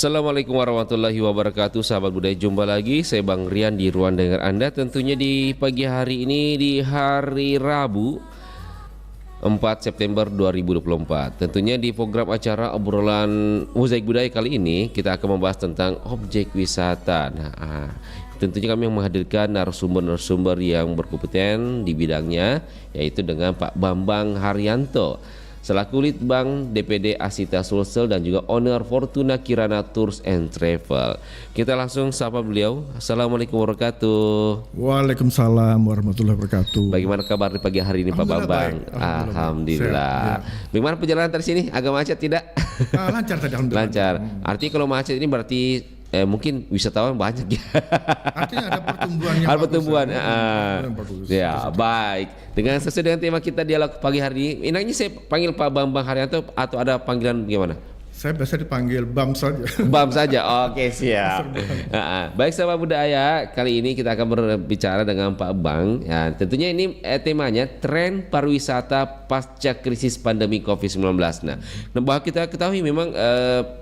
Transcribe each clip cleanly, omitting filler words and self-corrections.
Assalamualaikum warahmatullahi wabarakatuh. Sahabat budaya, jumpa lagi saya Bang Rian di ruang dengar Anda. Tentunya di pagi hari ini, di hari Rabu 4 September 2024. Tentunya di program acara obrolan Mozaik Budaya kali ini kita akan membahas tentang objek wisata. Tentunya kami menghadirkan narasumber-narasumber yang berkompeten di bidangnya, yaitu dengan Pak Bambang Haryanto selaku Litbang DPD Asita Sulsel dan juga owner Fortuna Kirana Tours and Travel. Kita langsung sapa beliau. Assalamualaikum warahmatullahi wabarakatuh. Waalaikumsalam warahmatullahi wabarakatuh. Bagaimana kabar di pagi hari ini Pak Bambang? Alhamdulillah. Bagaimana perjalanan dari sini? Agak macet tidak? Lancar tadi, alhamdulillah. Lancar. Artinya kalau macet ini berarti mungkin wisatawan banyak ya. Artinya ada pertumbuhan yang ada bagus. pertumbuhan. Bagus. Ya, baik. Dengan sesuai dengan tema kita dialog pagi hari ini, enaknya saya panggil Pak Bambang Haryanto atau ada panggilan gimana? Saya biasa dipanggil Bam saja. Bam saja. Oke, siap. Baik sahabat budaya, kali ini kita akan berbicara dengan Pak Bang. Ya, tentunya ini temanya tren pariwisata pasca krisis pandemi Covid-19. Nah, bahwa kita ketahui memang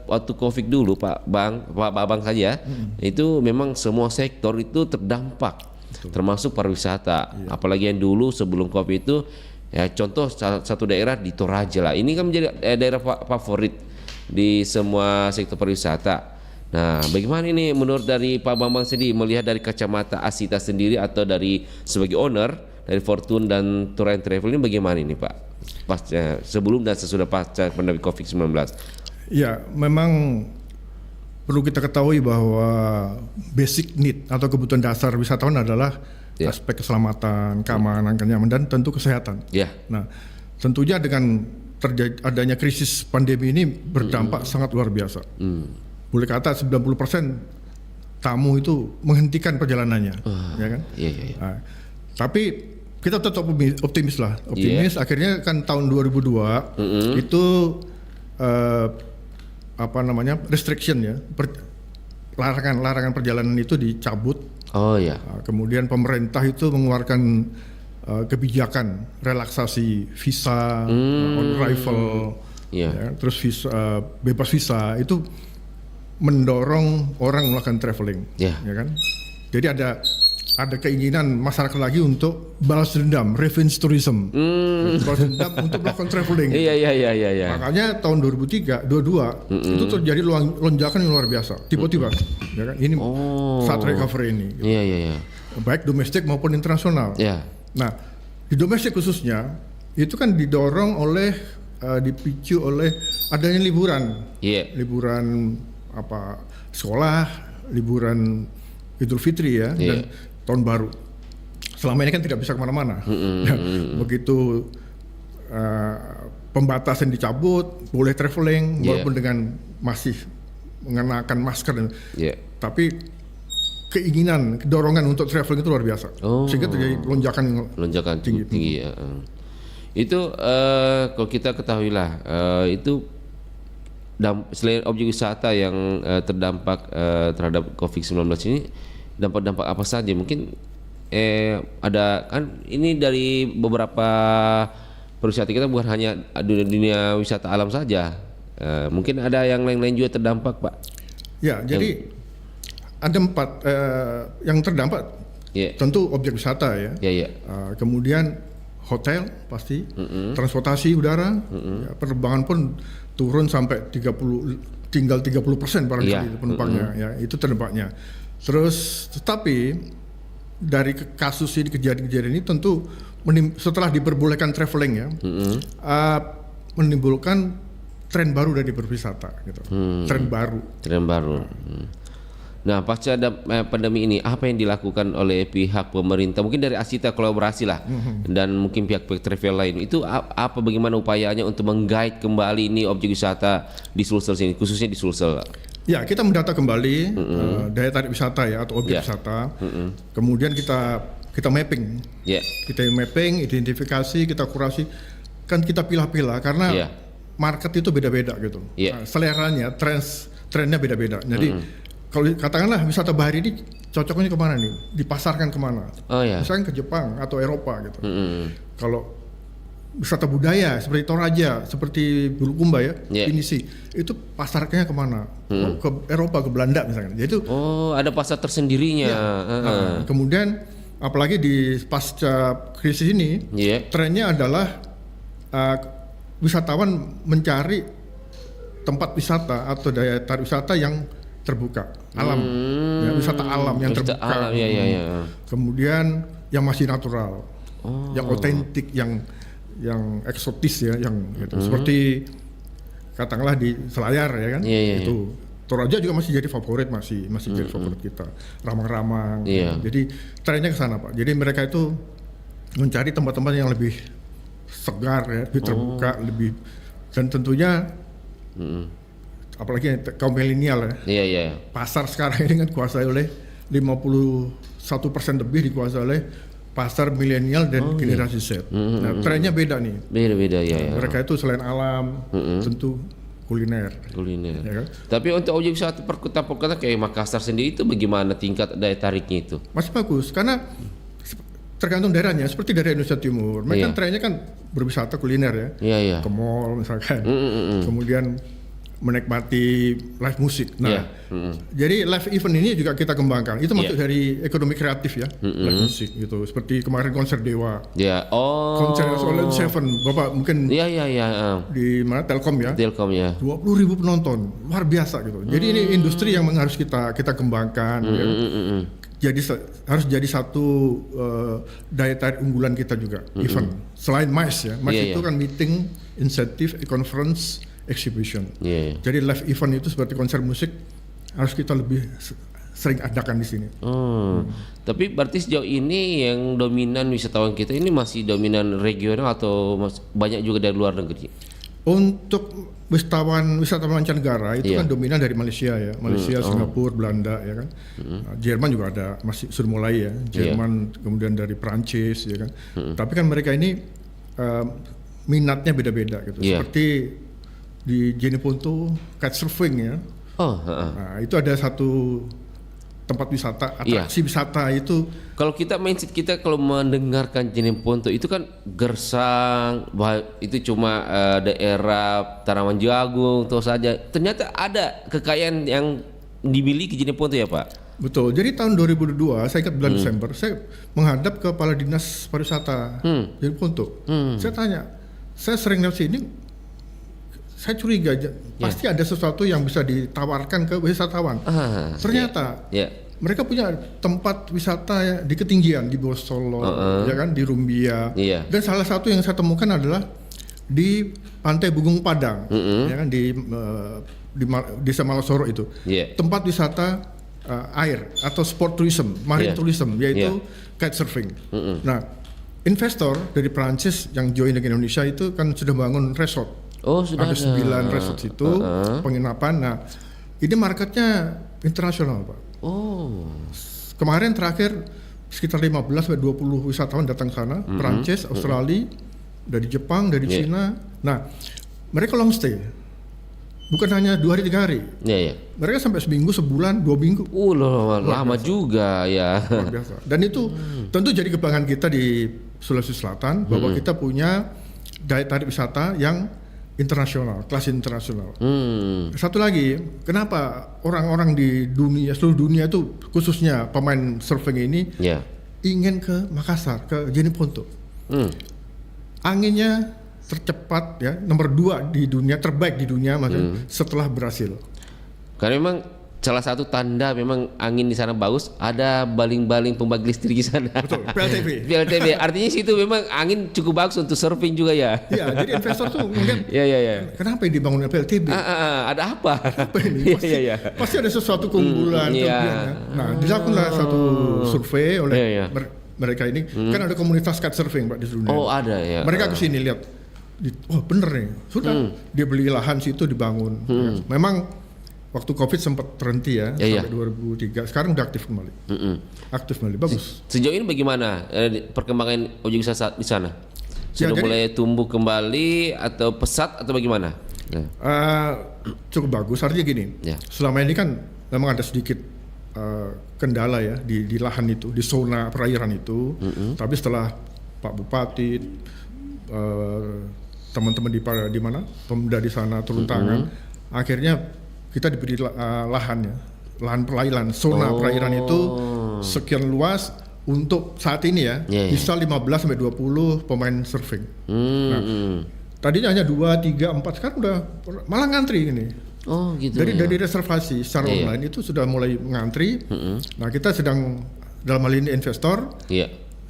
waktu Covid dulu Pak Bang saja, itu memang semua sektor itu terdampak. Betul. Termasuk pariwisata. Iya. Apalagi yang dulu sebelum Covid itu, ya contoh satu daerah di Toraja lah. Ini kan menjadi daerah favorit di semua sektor pariwisata. Nah, bagaimana ini menurut dari Pak Bambang sendiri melihat dari kacamata Asita sendiri atau dari sebagai owner dari Fortune dan Tour and Travel ini bagaimana ini Pak? Sebelum dan sesudah pasca pandemi Covid-19. Ya, memang perlu kita ketahui bahwa basic need atau kebutuhan dasar wisatawan adalah aspek keselamatan, keamanan, kenyamanan dan tentu kesehatan. Nah, tentunya dengan adanya krisis pandemi ini berdampak sangat luar biasa. Boleh kata 90% tamu itu menghentikan perjalanannya, ya kan? Nah, tapi kita tetap optimis lah, Akhirnya kan tahun 2002 itu restriction ya, larangan perjalanan itu dicabut. Kemudian pemerintah itu mengeluarkan kebijakan relaksasi visa, on arrival, terus visa, bebas visa itu mendorong orang melakukan traveling, ya kan? Jadi ada keinginan masyarakat lagi untuk balas dendam, revenge tourism, balas dendam untuk melakukan traveling. Makanya tahun 2022 itu terjadi lonjakan yang luar biasa, tiba-tiba, ya kan? Ini saat recovery ini, baik domestik maupun internasional. Nah, di domestik khususnya itu kan didorong oleh dipicu oleh adanya liburan, liburan sekolah, liburan Idul Fitri ya, dan tahun baru. Selama ini kan tidak bisa kemana-mana. Begitu pembatasan dicabut, boleh traveling walaupun dengan masih mengenakan masker, tapi keinginan, dorongan untuk traveling itu luar biasa, sehingga terjadi lonjakan tinggi. Ya. Itu kalau kita ketahui lah, itu selain objek wisata yang terdampak terhadap Covid-19 ini, dampak-dampak apa saja? Mungkin ada kan ini dari beberapa pariwisata kita, bukan hanya dunia wisata alam saja, mungkin ada yang lain-lain juga terdampak Pak. Ya, jadi ada 4 yang terdampak. Tentu objek wisata ya. Kemudian hotel pasti, transportasi udara, penerbangan pun turun sampai tinggal 30% barangkali penumpangnya, ya itu terdampaknya. Terus tetapi dari kasus ini, kejadian ini tentu setelah diperbolehkan traveling ya, menimbulkan tren baru dari berwisata gitu. Tren baru. Nah, pasca pandemi ini apa yang dilakukan oleh pihak pemerintah? Mungkin dari Asita kolaborasi lah, dan mungkin pihak-pihak travel lain. Itu bagaimana upayanya untuk menggait kembali ini objek wisata di Sulsel sini, khususnya di Sulsel? Ya, kita mendata kembali daya tarik wisata ya, atau objek wisata. Kemudian kita mapping. Kita mapping, identifikasi, kita kurasi, kan kita pilah-pilah karena market itu beda-beda gitu. Nah, seleranya, trennya beda-beda. Jadi kalau katakanlah wisata bahari ini cocoknya kemana nih? Dipasarkan kemana? Misalnya ke Jepang atau Eropa gitu. Kalau wisata budaya seperti Toraja, seperti Bulukumba ya, Pinisi, itu pasarnya kemana? Ke Eropa, ke Belanda misalnya. Jadi ada pasar tersendirinya. Kemudian apalagi di pasca krisis ini, trennya adalah wisatawan mencari tempat wisata atau daya tarik wisata yang terbuka, alam, ya, wisata alam yang terbuka. Alam, Kemudian yang masih natural, yang otentik, yang eksotis ya, yang gitu. Seperti katakanlah di Selayar ya kan, itu Toraja juga masih jadi favorit, masih jadi favorit kita, ramang-ramang. Jadi trennya ke sana Pak. Jadi mereka itu mencari tempat-tempat yang lebih segar ya, lebih terbuka, lebih, dan tentunya apalagi kaum milenial ya. Pasar sekarang ini kan dikuasai oleh 51% lebih dikuasai oleh pasar milenial dan generasi Z. Nah, trennya beda nih. Beda ya. Mereka itu selain alam, tentu kuliner. Ya kan? Tapi untuk objek wisata perkota kayak Makassar sendiri itu bagaimana tingkat daya tariknya itu? Masih bagus karena tergantung daerahnya. Seperti daerah Indonesia Timur, mereka trennya kan berwisata kuliner ya. Ke mall misalkan. Kemudian menikmati live musik. Nah, jadi live event ini juga kita kembangkan. Itu masuk dari ekonomi kreatif ya, live musik gitu. Seperti kemarin konser Dewa. Konser Solen Seven, Bapak mungkin. Di mana Telkom ya. 20.000 penonton, luar biasa gitu. Jadi ini industri yang harus kita kembangkan. Jadi harus jadi satu daya tarik unggulan kita juga. Event selain MICE ya, MICE itu kan meeting, incentive, conference, exhibition. Jadi live event itu seperti konser musik harus kita lebih sering adakan di sini. Tapi berarti sejauh ini yang dominan wisatawan kita ini masih dominan regional atau banyak juga dari luar negeri? Untuk wisatawan mancanegara itu kan dominan dari Malaysia ya, Singapura, Belanda ya kan. Jerman juga ada, masih sudah mulai ya. Jerman, kemudian dari Prancis ya kan. Tapi kan mereka ini minatnya beda-beda gitu. Seperti di Jeneponto kitesurfing ya. Nah, itu ada satu tempat wisata, atraksi wisata itu. Kalau kita mindset kita kalau mendengarkan Jeneponto itu kan gersang, itu cuma daerah tanaman jagung terus saja. Ternyata ada kekayaan yang dimiliki Jeneponto ya Pak. Betul. Jadi tahun 2002 saya ingat bulan Desember saya menghadap ke Kepala Dinas Pariwisata Jeneponto. Saya tanya, saya sering lewat sini, saya curiga pasti ada sesuatu yang bisa ditawarkan ke wisatawan. Ternyata mereka punya tempat wisata di ketinggian di Bosolo, ya kan, di Rumbia. Dan salah satu yang saya temukan adalah di Pantai Bugung Padang, ya kan, di Desa Malosoro itu. Tempat wisata air atau sport tourism, marine tourism, yaitu kitesurfing. Nah, investor dari Prancis yang join dengan Indonesia itu kan sudah bangun resort. Ada 9 resort itu penginapan. Nah, ini marketnya internasional Pak. Kemarin terakhir sekitar 15-20 wisatawan datang ke sana, Prancis, Australia, dari Jepang, dari Cina. Nah, mereka long stay. Bukan hanya 2 hari 3 hari. Mereka sampai seminggu, sebulan, 2 minggu. Lama juga ya. Luar biasa. Dan itu tentu jadi kebanggaan kita di Sulawesi Selatan bahwa kita punya daya tarik wisata yang internasional, kelas internasional. Satu lagi, kenapa orang-orang di dunia, seluruh dunia itu khususnya pemain surfing ini ingin ke Makassar, ke Jeneponto. Anginnya tercepat ya, nomor 2 di dunia, terbaik di dunia maksudnya, setelah Brasil. Karena memang salah satu tanda memang angin di sana bagus, ada baling-baling pembagi listrik di sana. Betul, PLTB. PLTB. Artinya situ memang angin cukup bagus untuk surfing juga ya. Iya, jadi investor tuh mungkin. Kenapa yang dibangun PLTB? Ada apa? Apa ini? Pasti ada sesuatu keunggulan. Nah, dilakukanlah satu survei oleh mereka ini. Kan ada komunitas kitesurfing Pak di dunia. Ada ya. Mereka kesini lihat. Bener nih. Sudah. Dia beli lahan situ dibangun. Memang waktu Covid sempat terhenti ya, sampai 2003. Sekarang udah aktif kembali. Aktif kembali, bagus. Sejauh ini bagaimana perkembangan objek wisata di sana? Sudah mulai tumbuh kembali atau pesat atau bagaimana? Cukup bagus. Artinya gini, selama ini kan memang ada sedikit kendala ya di lahan itu, di zona perairan itu. Tapi setelah Pak Bupati, teman-teman di mana Pemda di sana turun tangan, akhirnya kita diberi lahan perairan, zona perairan itu sekian luas untuk saat ini bisa 15 sampai 20 pemain surfing. Nah, tadinya hanya 2, 3, 4, sekarang udah malah ngantri ini. Oh gitu. Dari reservasi secara online itu sudah mulai ngantri. Nah, kita sedang dalam hal ini investor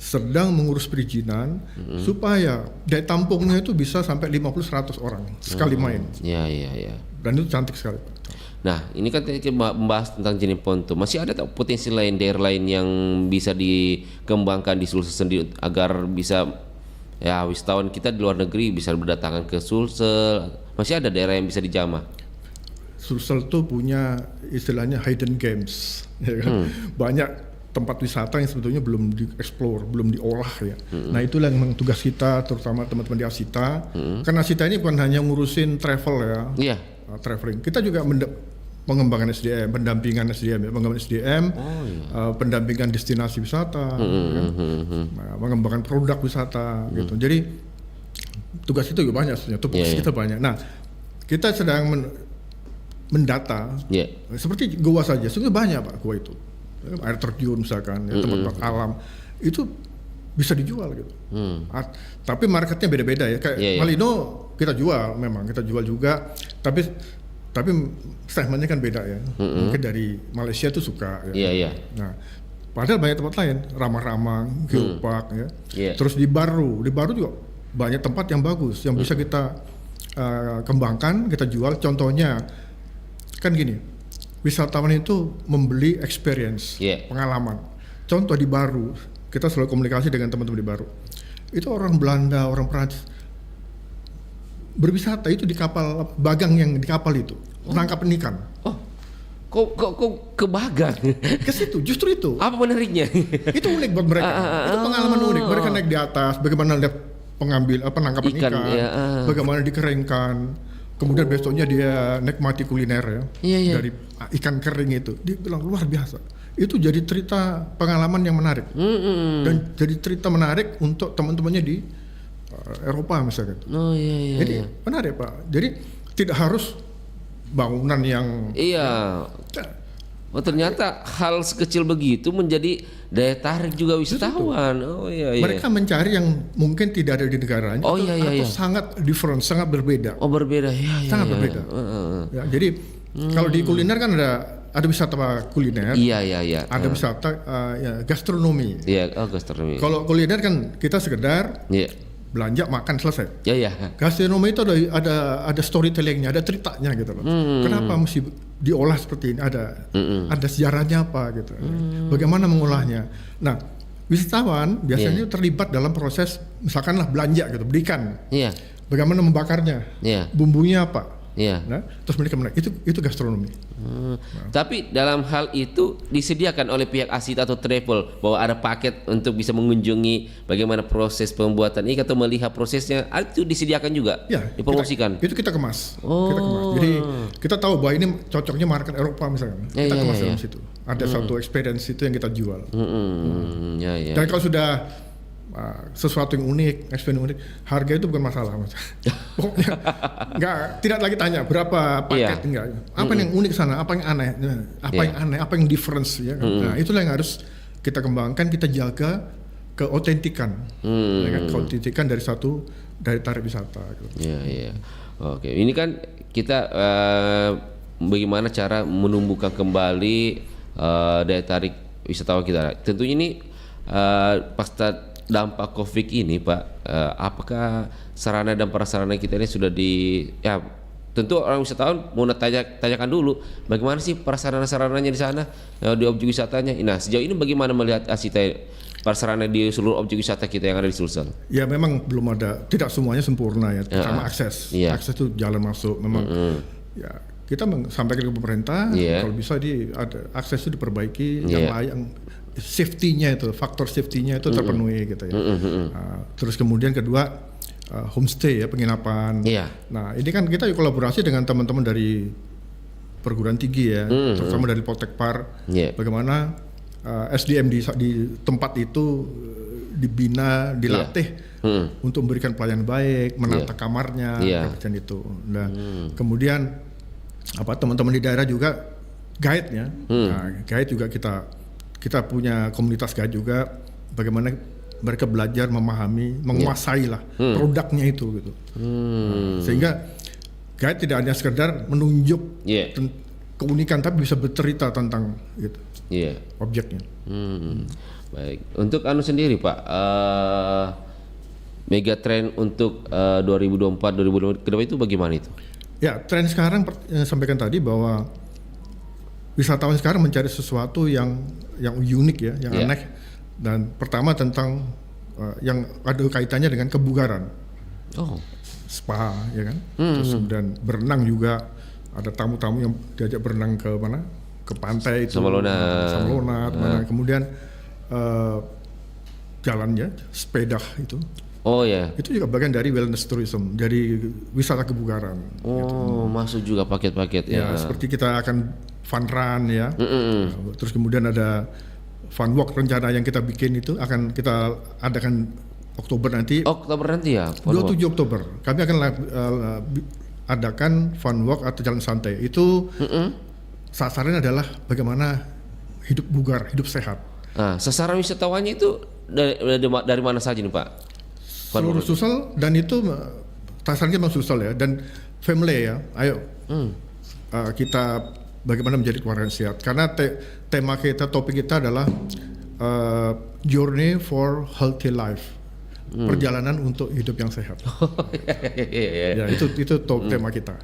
sedang mengurus perizinan supaya daya tampungnya itu bisa sampai 50-100 orang sekali main. Iya. Dan itu cantik sekali. Nah, ini kan kita membahas tentang jenis ponto. Masih ada potensi lain daerah lain yang bisa dikembangkan di Sulsel sendiri agar bisa wisatawan kita di luar negeri bisa berdatangan ke Sulsel. Masih ada daerah yang bisa dijamah. Sulsel tuh punya istilahnya hidden gems, ya kan? Banyak tempat wisata yang sebetulnya belum dieksplor, belum diolah ya. Nah, itulah yang tugas kita, terutama teman-teman di Asita. Karena Asita ini bukan hanya ngurusin travel traveling. Kita juga pengembangan SDM, pendampingan SDM, pengembangan SDM, pendampingan destinasi wisata, pengembangan produk wisata, gitu. Jadi tugas itu juga banyak, tugas kita banyak. Nah, kita sedang mendata, seperti goa saja, sebenarnya banyak Pak goa itu, air terjun misalkan, tempat alam itu bisa dijual gitu. Tapi marketnya beda-beda ya. Kayak Malino kita jual, memang kita jual juga, tapi segmennya kan beda ya. Mungkin dari Malaysia tuh suka. Nah, padahal banyak tempat lain, Ramang-Ramang, Geopark Terus di Baru juga banyak tempat yang bagus yang bisa kita kembangkan, kita jual. Contohnya kan gini, wisatawan itu membeli experience, pengalaman. Contoh di Baru, kita selalu komunikasi dengan teman-teman di Baru. Itu orang Belanda, orang Prancis berwisata itu di kapal Bagang yang di kapal itu, menangkap ikan. Kok ke Bagang? Ke situ, justru itu. Apa menariknya? Itu unik buat mereka. Itu pengalaman unik. Mereka naik di atas, bagaimana lihat penangkapan ikan, bagaimana dikeringkan. Kemudian besoknya dia nikmati kuliner dari ikan kering itu. Dia bilang luar biasa. Itu jadi cerita pengalaman yang menarik. Dan jadi cerita menarik untuk teman-temannya di Eropa misalnya. Jadi menarik Pak. Jadi tidak harus bangunan yang ternyata hal sekecil begitu menjadi daya tarik juga wisatawan. Mereka mencari yang mungkin tidak ada di negaranya atau sangat different, sangat berbeda. Berbeda. Sangat berbeda. Jadi kalau di kuliner kan ada wisata kuliner. Ada wisata gastronomi. Gastronomi. Kalau kuliner kan kita sekedar belanja, makan, selesai. Gastronomi itu ada storytellingnya, ada ceritanya gitu loh. Kenapa mesti diolah seperti ini? Ada sejarahnya apa gitu. Bagaimana mengolahnya? Nah, wisatawan biasanya terlibat dalam proses, misalkanlah belanja gitu, belikan. Bagaimana membakarnya? Bumbunya apa? Nah, terus mereka itu gastronomi. Tapi dalam hal itu disediakan oleh pihak Asita atau travel bahwa ada paket untuk bisa mengunjungi bagaimana proses pembuatan ikan atau melihat prosesnya, itu disediakan juga, dipromosikan. Itu kita kemas. Kita kemas. Jadi kita tahu bahwa ini cocoknya market Eropa misalnya. Kita kemas dalam situ. Ada satu experience itu yang kita jual. Dan kalau sudah sesuatu yang unik, experience unik, harga itu bukan masalah. Pokoknya tidak lagi tanya berapa paket, enggak. Apa yang unik sana, apa yang aneh, apa yang difference ya. Nah, itulah yang harus kita kembangkan, kita jaga keautentikan, keautentikan dari tarif wisata. Oke, ini kan kita bagaimana cara menumbuhkan kembali daya tarik wisatawan kita. Tentunya ini pasca dampak Covid ini Pak, apakah sarana dan prasarana kita ini sudah tentu orang wisatawan mau tanyakan dulu bagaimana sih prasarana-sarananya di sana, di objek wisatanya. Nah, sejauh ini bagaimana melihat Asita prasarana di seluruh objek wisata kita yang ada di Sulsel? Ya memang belum ada, tidak semuanya sempurna ya, terutama akses. Akses itu jalan masuk memang. Kita sampaikan ke pemerintah kalau bisa ada akses itu diperbaiki, yang layak, safety-nya itu, faktor safety-nya itu terpenuhi gitu ya. Terus kemudian kedua homestay ya, penginapan. Nah, ini kan kita kolaborasi dengan teman-teman dari perguruan tinggi ya, terutama dari Poltekpar. Bagaimana SDM di tempat itu dibina, dilatih untuk memberikan pelayanan baik, menata kamarnya, dan itu. Nah, kemudian teman-teman di daerah juga guide-nya. Nah, guide juga kita punya komunitas guide juga, bagaimana mereka belajar memahami, menguasai lah produknya itu gitu. Sehingga guide tidak hanya sekedar menunjuk keunikan, tapi bisa bercerita tentang gitu, objeknya. Baik, untuk sendiri Pak, megatrend untuk 2024-2025 ke depan itu bagaimana itu? Ya, tren sekarang yang sampaikan tadi bahwa wisatawan sekarang mencari sesuatu yang unik ya, yang aneh. Dan pertama tentang yang ada kaitannya dengan kebugaran, spa ya kan, terus kemudian berenang juga, ada tamu-tamu yang diajak berenang ke mana, ke pantai itu, Samlona, kemudian jalannya sepeda itu. Itu juga bagian dari wellness tourism, dari wisata kebugaran. Masuk juga paket-paket ya. Seperti kita akan fun run ya. Terus kemudian ada fun walk, rencana yang kita bikin itu akan kita adakan Oktober nanti ya. 27 Oktober. Kami akan adakan fun walk atau jalan santai. Itu sasarannya adalah bagaimana hidup bugar, hidup sehat. Sasaran wisatawannya itu dari mana saja nih Pak? Seluruh Sulsel, dan itu sasarannya memang Sulsel ya, dan family ya. Ayo kita bagaimana menjadi keluarga yang sehat. Karena tema kita, topik kita adalah Journey for Healthy Life. Perjalanan untuk hidup yang sehat. Ya, itu tema kita.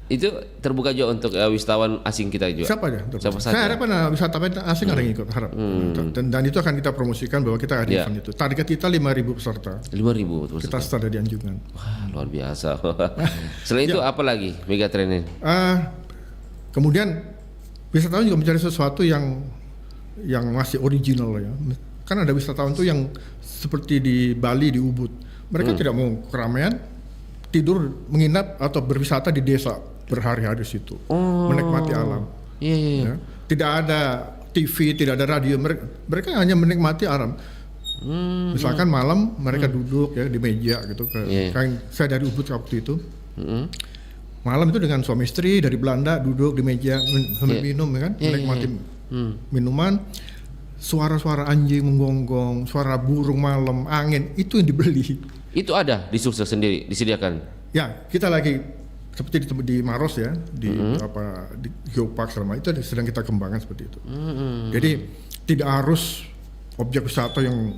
Itu terbuka juga untuk wisatawan asing kita juga. Siapa aja? Saya harapkan wisatawan asing ada yang ikut, harap. Dan itu akan kita promosikan bahwa kita ada event itu. Target kita 5.000 peserta. 5.000 peserta. Kita start dari Anjungan. Wah, luar biasa. Selain itu apa lagi megatrendnya? Kemudian wisatawan juga mencari sesuatu yang masih original ya. Kan ada wisatawan tuh yang seperti di Bali, di Ubud. Mereka tidak mau keramaian, tidur, menginap atau berwisata di desa berhari-hari di situ, menikmati alam. Ya. Tidak ada TV, tidak ada radio, mereka hanya menikmati alam. Misalkan malam mereka duduk ya di meja gitu. Kan saya dari Ubud waktu itu. Malam itu dengan suami istri dari Belanda duduk di meja minum kan, menikmati minuman. Suara-suara anjing menggonggong, suara burung malam, angin, itu yang dibeli. Itu ada di Sulsel sendiri disediakan. Ya, kita lagi seperti di Maros ya, di Geopark selama itu sedang kita kembangkan seperti itu. Jadi tidak harus objek wisata yang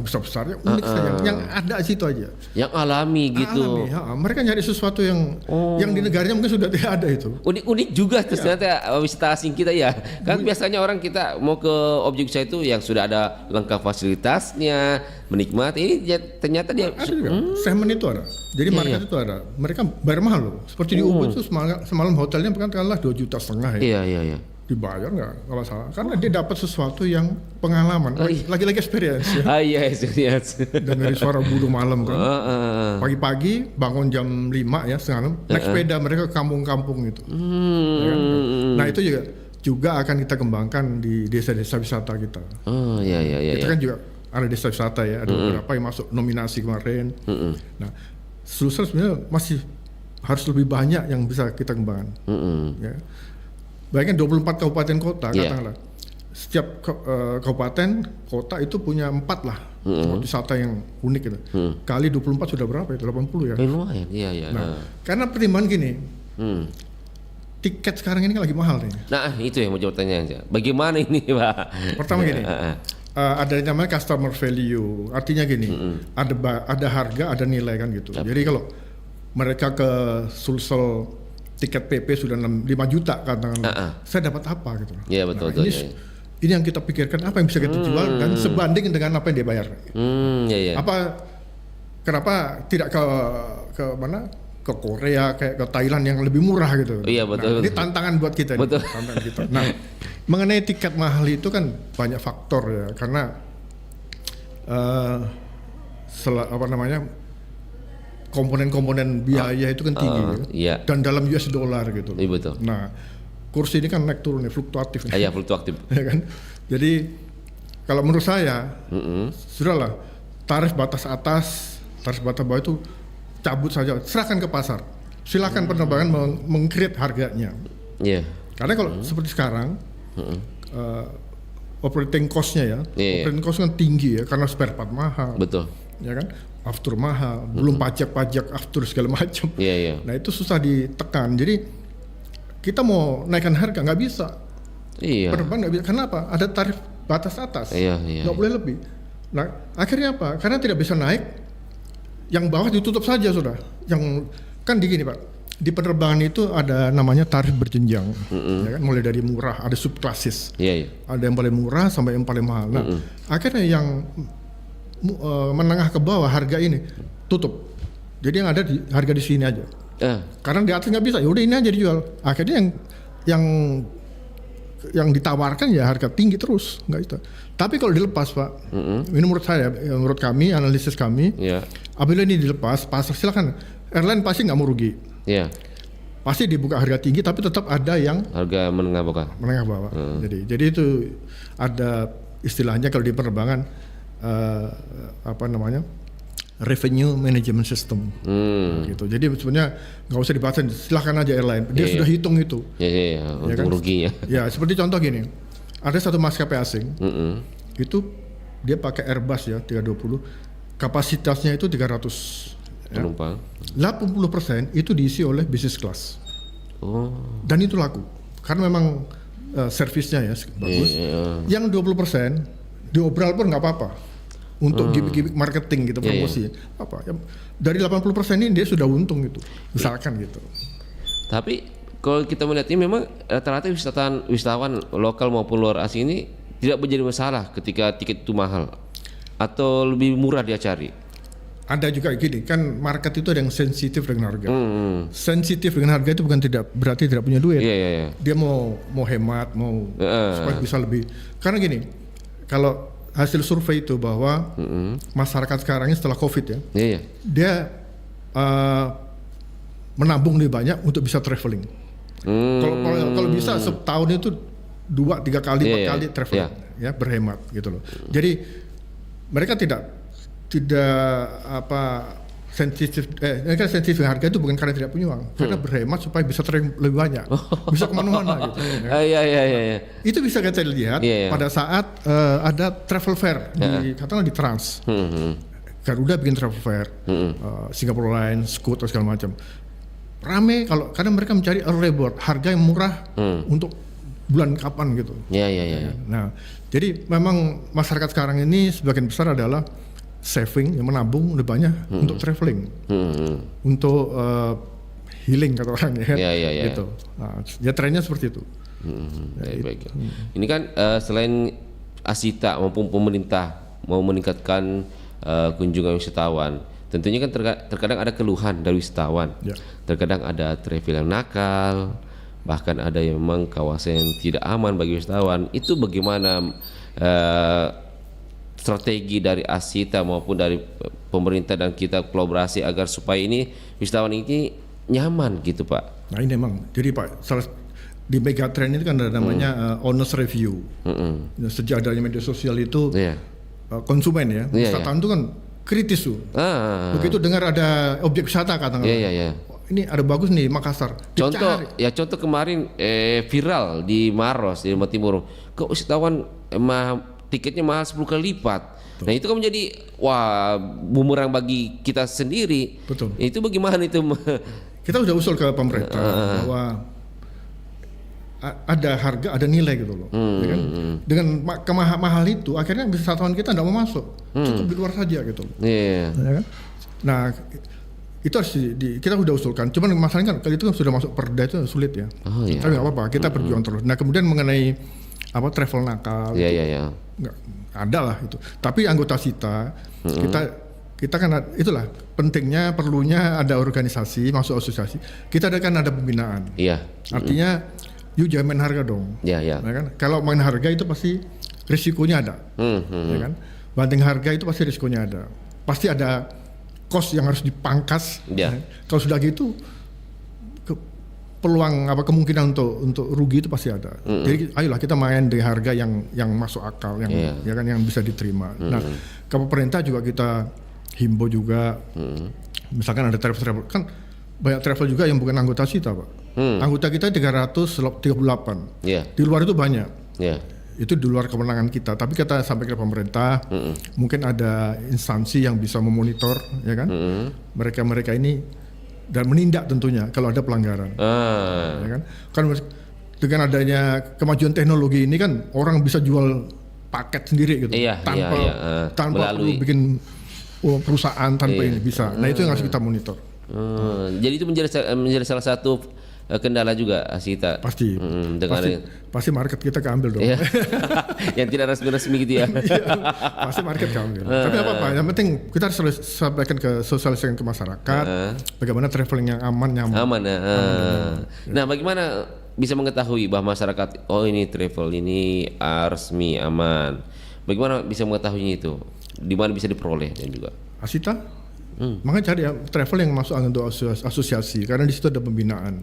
besar-besar, yang unik saja, yang ada situ aja. Yang alami gitu. Alami, mereka nyari sesuatu yang di negaranya mungkin sudah tidak ada itu. Unik-unik juga ternyata wisata asing kita ya. Kan biasanya orang kita mau ke objek wisata itu yang sudah ada lengkap fasilitasnya, menikmati. Ini ternyata dia ada juga. Segmen itu ada. Jadi market itu ada. Mereka bayar mahal loh. Seperti di Ubud itu semalam hotelnya kan katakanlah 2,5 juta ya. Iya. Dibayar nggak masalah, karena dia dapat sesuatu yang pengalaman, lagi-lagi experience ya. Experience. Dan dari suara burung malam kan, pagi-pagi bangun jam 5 ya setengah 6, naik sepeda mereka ke kampung-kampung itu. Ya kan? Nah itu juga akan kita kembangkan di desa-desa wisata kita. Kita kan juga ada desa wisata ya, ada beberapa yang masuk nominasi kemarin. Nah Sulsel sebenarnya masih harus lebih banyak yang bisa kita kembangkan. Ya. Bayangkan 24 kabupaten kota, katakanlah. Setiap kabupaten kota itu punya 4 lah tempat wisata yang unik gitu. Kali 24 sudah berapa itu? 80 ya? Lumayan, iya. Nah, karena pertimbangan gini, tiket sekarang ini kan lagi mahal nih. Nah, itu yang mau jawab tanya aja. Bagaimana ini, Pak? Pertama gini, ada yang namanya customer value. Artinya gini, ada harga, ada nilai kan gitu. Jadi kalau mereka ke Sulsel tiket PP sudah 5 juta katakanlah, saya dapat apa gitu. Iya betul. Ini yang kita pikirkan, apa yang bisa kita jual dan sebanding dengan apa yang dia bayar. Kenapa tidak ke mana? Ke Korea, kayak ke Thailand yang lebih murah gitu. Iya betul. Ini tantangan buat kita. Betul. Tantangan kita. Nah, mengenai tiket mahal itu kan banyak faktor ya, karena komponen-komponen biaya itu kan tinggi dan dalam US dollar gitu. Iya betul. Nah, kurs ini kan naik turun ya, fluktuatif. Fluktuatif. Ya kan? Jadi kalau menurut saya, sudahlah tarif batas atas, tarif batas bawah itu cabut saja, serahkan ke pasar. Silakan penerbangan meng-create harganya. Iya. Karena kalau seperti sekarang, operating cost-nya ya, operating cost kan tinggi ya, karena spare part mahal. Betul. Ya kan, aftur mahal, belum pajak aftur segala macam. Nah itu susah ditekan. Jadi kita mau naikkan harga nggak bisa. Penerbangan nggak bisa. Kenapa? Ada tarif batas atas, nggak boleh lebih. Nah akhirnya apa? Karena tidak bisa naik, yang bawah ditutup saja sudah. Yang kan begini Pak, di penerbangan itu ada namanya tarif berjenjang, ya kan? Mulai dari murah, ada subklasis, ada yang paling murah sampai yang paling mahal. Nah akhirnya yang menengah ke bawah harga ini tutup. Jadi yang ada di harga di sini aja. Karena di atas nggak bisa, ya udah ini aja dijual. Akhirnya yang ditawarkan ya harga tinggi terus, nggak itu. Tapi kalau dilepas Pak, ini menurut saya, menurut kami, analisis kami, apabila ini dilepas, pasar silakan, airline pasti nggak mau rugi. Pasti dibuka harga tinggi, tapi tetap ada yang harga menengah bawah. Jadi itu ada istilahnya kalau di penerbangan revenue management system, gitu. Jadi sebenarnya nggak usah dibahas, silahkan aja airline. Dia sudah hitung itu. Untuk kan? Ruginya. Ya seperti contoh gini, ada satu maskapai asing, itu dia pakai Airbus ya 320, kapasitasnya itu 300 penumpang. 80% itu diisi oleh business class. Dan itu laku karena memang servisnya ya bagus. Yang 20% diobral pun nggak apa-apa. Untuk gimmick marketing gitu, promosi apa ya, dari 80% ini dia sudah untung gitu, misalkan gitu. Tapi kalau kita melihat ini memang rata-rata wisatawan lokal maupun luar asing ini tidak menjadi masalah ketika tiket itu mahal atau lebih murah dia cari. Ada juga gini kan, market itu ada yang sensitif dengan harga. Sensitif dengan harga itu bukan berarti tidak punya duit. Dia mau hemat, mau supaya bisa lebih. Karena gini, kalau hasil survei itu bahwa masyarakat sekarang ini setelah COVID ya, dia menabung lebih banyak untuk bisa traveling. Kalau bisa setahun itu 2-3 kali 4 kali traveling, ya berhemat gitu loh. Jadi mereka tidak sensitif sensitif harga itu bukan karena tidak punya uang, karena berhemat supaya bisa traveling lebih banyak, bisa kemana-mana gitu. Itu bisa kita lihat pada saat ada travel fair katakanlah di Trans, Garuda bikin travel fair, Singapore Airlines, Scoot atau segala macam, rame karena mereka mencari early bird, harga yang murah untuk bulan kapan gitu. Nah, jadi memang masyarakat sekarang ini sebagian besar adalah saving, yang menabung lebih banyak untuk traveling, untuk healing kata orang ya, gitu. Nah, ya trennya seperti itu. Baik. Ini kan selain Asita maupun pemerintah mau meningkatkan kunjungan wisatawan, tentunya kan terkadang ada keluhan dari wisatawan. Terkadang ada travel yang nakal, bahkan ada yang memang kawasan yang tidak aman bagi wisatawan. Itu bagaimana strategi dari Asita maupun dari pemerintah dan kita kolaborasi agar supaya ini wisatawan ini nyaman gitu Pak? Nah ini memang, jadi Pak, di Megatrend ini kan ada namanya honest review. Sejak adanya media sosial itu konsumen ya, wisatawan itu kan kritis tuh. Begitu dengar ada objek wisata katakanlah, ini ada bagus nih Makassar. Contoh kemarin viral di Maros di Jawa Timur, kok wisatawan tiketnya mahal 10 kali lipat. Nah itu kan menjadi bumerang bagi kita sendiri. Betul. Itu bagaimana itu? Kita sudah usul ke pemerintah bahwa ada harga, ada nilai gitu loh. Ya kan? Dengan mahal itu akhirnya wisatawan kita tidak mau masuk, cukup di luar saja gitu. Ya kan? Nah itu harus kita sudah usulkan. Cuman masalahnya kan kalau itu kan sudah masuk perda itu sulit ya. Tapi nggak apa-apa, kita berjuang terus. Nah kemudian mengenai travel nakal, nggak ada lah itu. Tapi anggota Asita kita kan itulah pentingnya, perlunya ada organisasi, masuk asosiasi. Kita ada pembinaan. Artinya you jangan main harga dong. Ya kan? Kalau main harga itu pasti risikonya ada. Ya kan? Banting harga itu pasti risikonya ada. Pasti ada cost yang harus dipangkas. Ya. Kalau sudah gitu peluang kemungkinan untuk rugi itu pasti ada. Jadi ayolah kita main di harga yang masuk akal, ya kan, yang bisa diterima. Nah, ke pemerintah juga kita himbau juga, misalkan ada travel kan banyak travel juga yang bukan anggota SITA, Pak. Anggota kita 338. Di luar itu banyak. Itu di luar kewenangan kita, tapi kita sampai ke pemerintah, mungkin ada instansi yang bisa memonitor, ya kan, mereka ini dan menindak tentunya kalau ada pelanggaran, ya kan. Kan dengan adanya kemajuan teknologi ini kan orang bisa jual paket sendiri gitu, tanpa perlu bikin perusahaan tanpa ini bisa. Nah itu yang harus kita monitor. Jadi itu menjadi salah satu kendala juga Asita. Pasti market kita keambil dong. Yang tidak resmi gitu ya. Pasti market keambil. Tapi apa-apa, yang penting kita harus sampaikan sosialisasikan ke masyarakat bagaimana traveling yang aman, nyaman. Nah, bagaimana bisa mengetahui bahwa masyarakat ini travel ini resmi, aman. Bagaimana bisa mengetahuinya itu? Di mana bisa diperoleh dan juga? Asita makanya cari travel yang masuk untuk asosiasi, karena di situ ada pembinaan.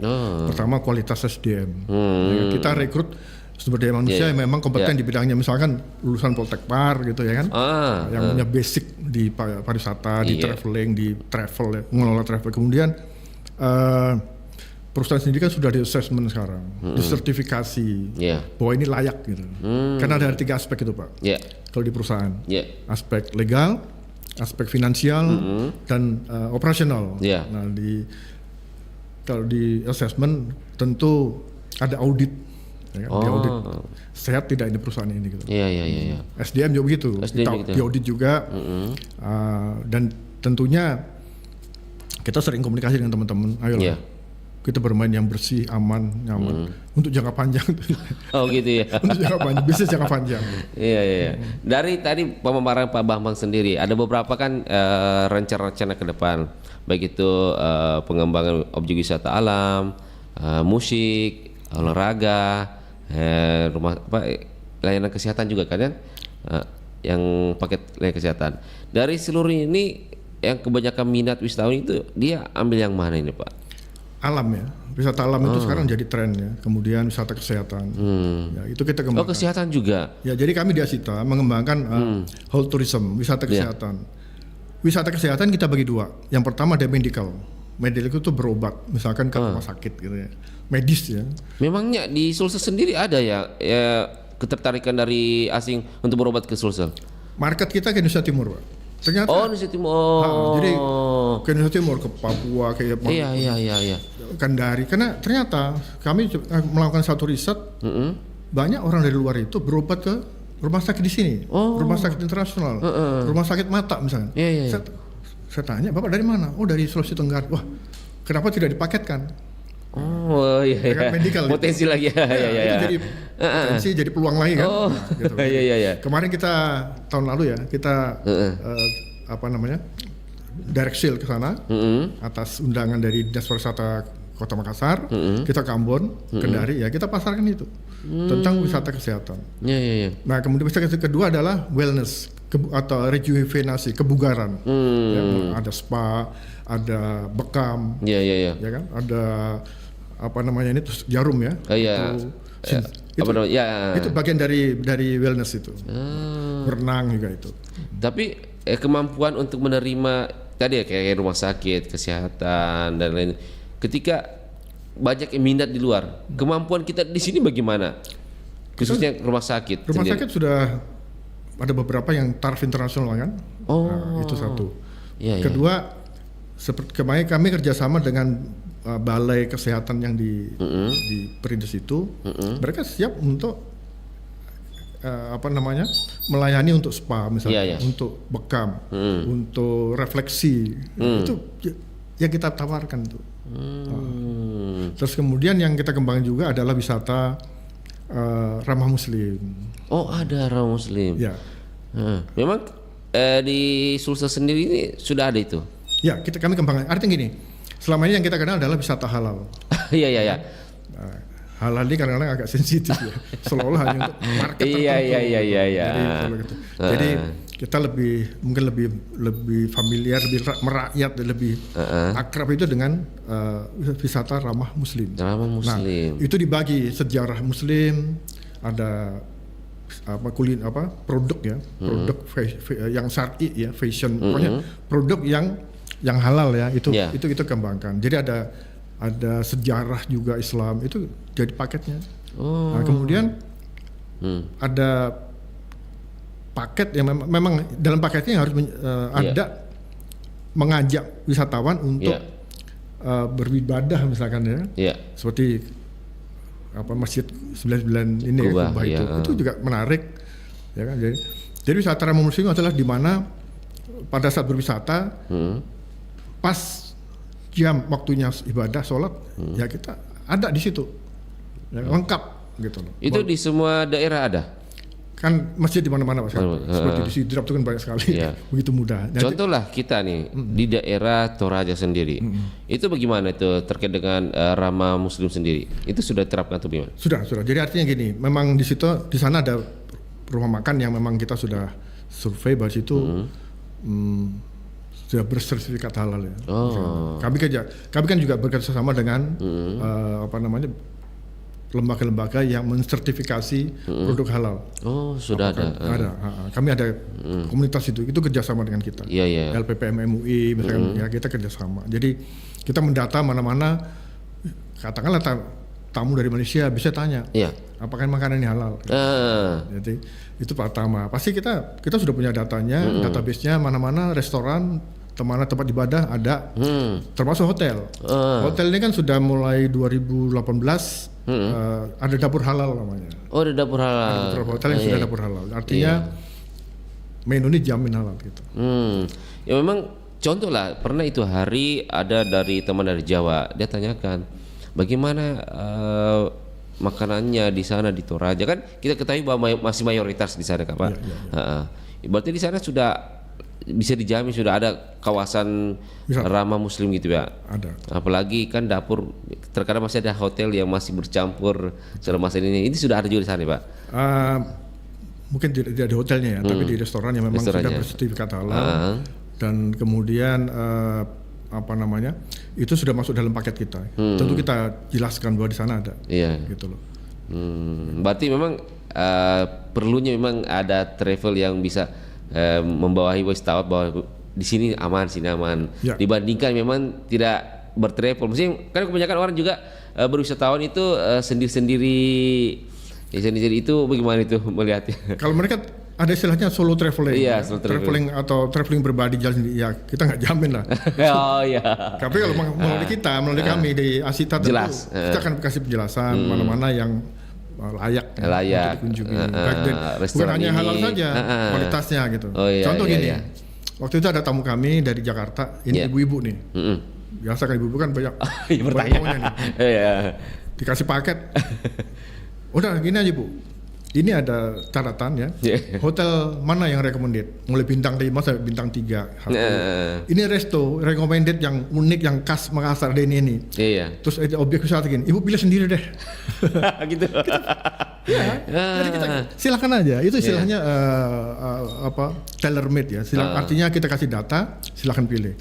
Pertama kualitas SDM. Kita rekrut sumber daya manusia yang memang kompeten di bidangnya, misalkan lulusan Poltekpar gitu ya kan, yang punya basic di pariwisata, di traveling, di travel, mengelola travel. Kemudian perusahaan sendiri kan sudah di assessment sekarang, disertifikasi bahwa ini layak gitu. Karena ada 3 aspek itu, Pak. Kalau di perusahaan, aspek legal, aspek finansial, dan operasional. Nah, kalau di assessment tentu ada audit, ya kan? Di audit sehat tidak ini perusahaan ini gitu. SDM juga begitu, di audit juga, dan tentunya kita sering komunikasi dengan teman-teman. Ayolah, kita bermain yang bersih, aman, nyaman untuk jangka panjang. Oh gitu ya. Untuk jangka panjang, bisnis jangka panjang. Iya. Dari tadi pemaparan Pak Bambang sendiri, ada beberapa kan rencana-rencana ke depan, baik itu pengembangan objek wisata alam, musik, olahraga, layanan kesehatan juga kan, yang paket layanan kesehatan. Dari seluruh ini, yang kebanyakan minat wisatawan itu dia ambil yang mana ini, Pak? Alam ya, wisata alam itu sekarang jadi tren ya. Kemudian wisata kesehatan, ya, itu kita kembangkan. Kesehatan juga. Ya, jadi kami di Asita mengembangkan whole tourism, wisata kesehatan. Wisata kesehatan kita bagi 2. Yang pertama ada medical. Medical itu berobat, misalkan ke rumah sakit gitu ya, medis ya. Memangnya di Sulsel sendiri ada ya ketertarikan dari asing untuk berobat ke Sulsel? Market kita ke Indonesia Timur, Pak. Ternyata Indonesia Timur. Jadi ke Indonesia Timur, ke Papua, kayak Iya. Kendari, karena ternyata kami melakukan satu riset, banyak orang dari luar itu berobat ke rumah sakit di sini, rumah sakit internasional, rumah sakit mata misalnya. Saya tanya, Bapak dari mana? Oh, dari Sulawesi Tenggara. Wah, kenapa tidak dipaketkan? Medical potensi lagi ya. Itu jadi potensi, jadi peluang lagi kan. Gitu. Kemarin kita tahun lalu ya kita direct sale ke sana atas undangan dari Dinas Pariwisata Kota Makassar. Kita ke Ambon, Kendari, ya kita pasarkan itu tentang wisata kesehatan. Nah, kemudian wisata kedua adalah wellness atau rejuvenasi, kebugaran. Ya, ada spa, ada bekam, ya kan, ada jarum ya. Itu bagian dari wellness itu. Berenang juga itu. Tapi kemampuan untuk menerima tadi ya kayak rumah sakit, kesehatan dan lain. Ketika banyak yang minat di luar, kemampuan kita di sini bagaimana? Khususnya rumah sakit. Rumah sakit sudah ada beberapa yang taraf internasional kan. Itu satu. Kedua, seperti kemarin kami kerjasama dengan balai kesehatan yang di Perintis itu, mereka siap untuk melayani untuk spa misalnya, untuk bekam, untuk refleksi, itu yang kita tawarkan tuh. Terus kemudian yang kita kembangkan juga adalah wisata ramah Muslim. Ada ramah Muslim. Ya. Memang di Sulsel sendiri ini sudah ada itu. Ya, kami kembangkan. Artinya gini, selama ini yang kita kenal adalah wisata halal. Iya. Nah, halal ini kadang-kadang agak sensitif ya, seolah-olah hanya untuk market tertentu. Iya. Jadi kita mungkin lebih familiar, lebih merakyat, lebih akrab itu dengan wisata ramah Muslim. Ramah Muslim. Nah, itu dibagi sejarah Muslim, ada produk ya, produk yang syar'i ya, fashion, pokoknya produk yang halal ya, itu kita kembangkan. Jadi ada sejarah juga Islam, itu jadi paketnya. Nah, kemudian ada paket yang memang dalam paketnya harus ada mengajak wisatawan untuk beribadah misalkan ya, seperti Masjid 99 ini Kubah itu juga menarik ya kan. Jadi wisata ramah Muslim adalah di mana pada saat berwisata pas jam waktunya ibadah sholat ya kita ada di situ ya, lengkap gitu loh. Itu di semua daerah ada? Kan masjid di mana-mana Mas. Seperti di Sidrap itu kan banyak sekali. Begitu mudah. Contoh lah kita nih di daerah Toraja sendiri. Itu bagaimana itu terkait dengan ramah Muslim sendiri? Itu sudah diterapkan atau gimana? Sudah. Jadi artinya gini, memang di sana ada rumah makan yang memang kita sudah survei bahwa situ sudah bersertifikat halal ya. Kami kan juga bekerjasama dengan lembaga-lembaga yang mensertifikasi produk halal. Oh, sudah ada. Kami ada komunitas itu kerjasama dengan kita. LPPM MUI misalkan ya, kita kerjasama. Jadi kita mendata mana-mana, katakanlah tamu dari Malaysia bisa tanya, apakah makanan ini halal? Jadi itu pertama. Pasti kita sudah punya datanya, database-nya, mana-mana restoran, tempat ibadah ada, termasuk hotel. Hotel ini kan sudah mulai 2018 ada dapur halal namanya. Oh, ada dapur halal. Ada hotel yang sudah dapur halal. Artinya menu ini jamin halal gitu. Ya memang contoh lah, pernah itu hari ada dari teman dari Jawa, dia tanyakan bagaimana makanannya di sana di Toraja, kan kita ketahui bahwa masih mayoritas di sana kan Pak. Berarti di sana sudah bisa dijamin sudah ada kawasan ramah Muslim gitu ya. Ada. Apalagi kan dapur, terkadang masih ada hotel yang masih bercampur selama masa ini. Ini sudah ada juga di sana Pak. Mungkin tidak di hotelnya ya, tapi di restoran yang memang sudah bersertifikat halal. Dan kemudian itu sudah masuk dalam paket kita. Tentu kita jelaskan bahwa di sana ada. Gitu loh. Berarti memang perlunya memang ada travel yang bisa membawahi wisatawan bahwa di sini aman, dibandingkan memang tidak bertravel. Mesti kan kebanyakan orang juga berwisatawan itu sendiri-sendiri itu bagaimana itu melihatnya? Kalau mereka ada istilahnya solo traveling, solo traveling atau traveling berbadi jalan sendiri, ya kita nggak jamin lah. Tapi kalau melalui kami di Asita jelas, kita akan kasih penjelasan mana-mana yang layak untuk dikunjungi. Bukan hanya halal saja, kualitasnya gitu. Contoh gini, waktu itu ada tamu kami dari Jakarta, ini ibu-ibu nih. Biasa kan ibu-ibu kan banyak bertanya nih. Dikasih paket. Udah gini aja Bu, ini ada catatan ya. Hotel mana yang recommended? Mulai bintang 5 sampai bintang 3. Ini resto recommended yang unik, yang khas Makassar ini. Terus ada objek wisata gini, Ibu pilih sendiri deh. Gitu. Jadi kita silakan aja. Itu istilahnya tailor made ya. Artinya kita kasih data, silakan pilih.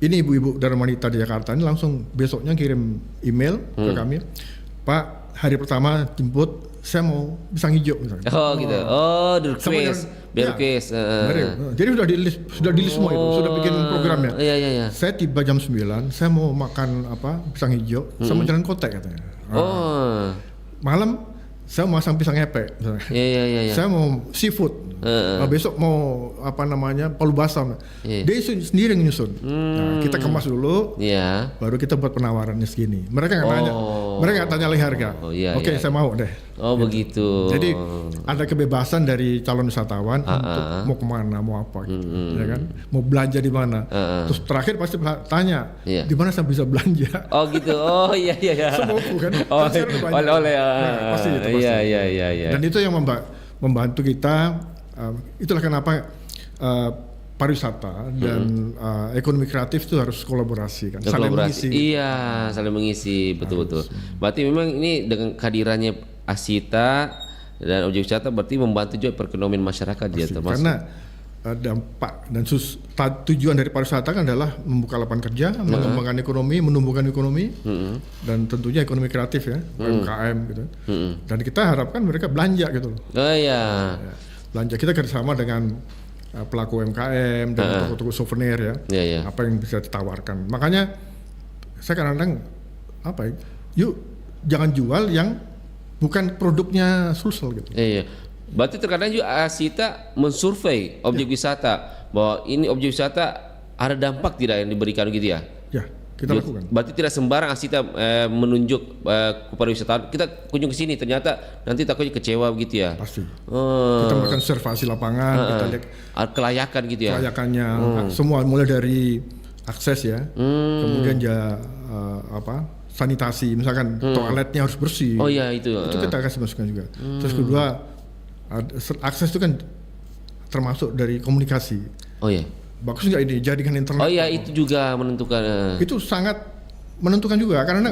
Ini ibu-ibu dan wanita di Jakarta ini langsung besoknya kirim email ke kami, Pak. Hari pertama jemput, saya mau pisang hijau misalnya. Gitu. The request. Jadi sudah di list semua itu, sudah bikin programnya. Saya tiba jam 9, saya mau makan pisang hijau sama jalan kotek katanya. Malam saya mau masang pisang epe misalnya. Saya mau seafood. Besok mau palu basah. Dia sendiri yang nyusun. Nah, kita kemas dulu, baru kita buat penawarannya segini. Mereka nggak nanya, mereka nggak tanya lagi harga. Oke, saya mau deh. Begitu. Jadi ada kebebasan dari calon wisatawan untuk mau kemana, mau apa, gitu, ya kan? Mau belanja di mana. Terus terakhir pasti tanya, di mana saya bisa belanja? Gitu. Semua kan? Oleh. Pasti itu. Dan itu yang membantu kita. Itulah kenapa pariwisata dan ekonomi kreatif itu harus kolaborasi kan, saling mengisi. Saling mengisi, betul. Berarti memang ini dengan kehadirannya Asita Dan objek wisata berarti membantu juga perekonomian masyarakat dia termasuk. Karena dampak dan tujuan dari pariwisata kan adalah membuka lapangan kerja, mengembangkan ekonomi, menumbuhkan ekonomi, dan tentunya ekonomi kreatif ya, UMKM gitu. Dan kita harapkan mereka belanja gitu loh. Oh iya. Belanja, kita kerjasama dengan pelaku UMKM dan toko-toko souvenir ya. Apa yang bisa ditawarkan. Makanya saya kadang-kadang yuk jangan jual yang bukan produknya Sulsel gitu. Iya. Berarti terkadang juga Asita mensurvei objek wisata bahwa ini objek wisata ada dampak tidak yang diberikan gitu ya? Ya, kita lakukan. Berarti tidak sembarang Asita menunjuk kepada wisatawan kita kunjung ke sini ternyata nanti takutnya kecewa begitu ya? Pasti. Kita melakukan observasi lapangan, kita lihat kelayakan gitu ya? Kelayakannya, semua mulai dari akses ya, kemudian sanitasi, misalkan toiletnya harus bersih. Oh iya itu kita kasih masukan juga. Terus kedua, akses itu kan termasuk dari komunikasi. Oh iya. Bagus nggak ini jaringan internet? Oh iya itu juga menentukan. Itu sangat menentukan juga karena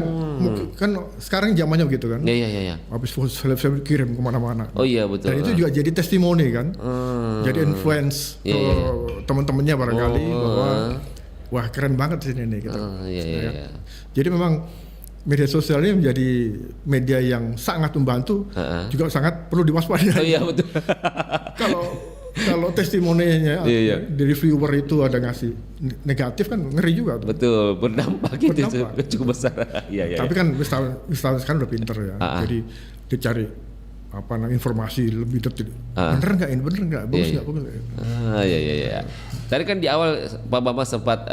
kan sekarang zamannya begitu kan. Iya. Habis seleb kirim kemana-mana. Oh iya betul. Dan itu juga jadi testimoni kan. Jadi influence teman-temannya barangkali bahwa wah keren banget sini nih gitu. Iya. Jadi memang media sosial ini menjadi media yang sangat membantu, juga sangat perlu diwaspadai. Oh iya betul. Kalau testimoninya dari viewer itu ada ngasih negatif kan ngeri juga tuh. Betul, berdampak gitu cukup besar. Iya. Tapi kan wisatawan sekarang udah pinter ya. Jadi dicari informasi lebih detail. Bener nggak ini? Bener nggak? Bagus nggak? Bagus nggak? Iya. Tadi kan di awal Pak Bambang sempat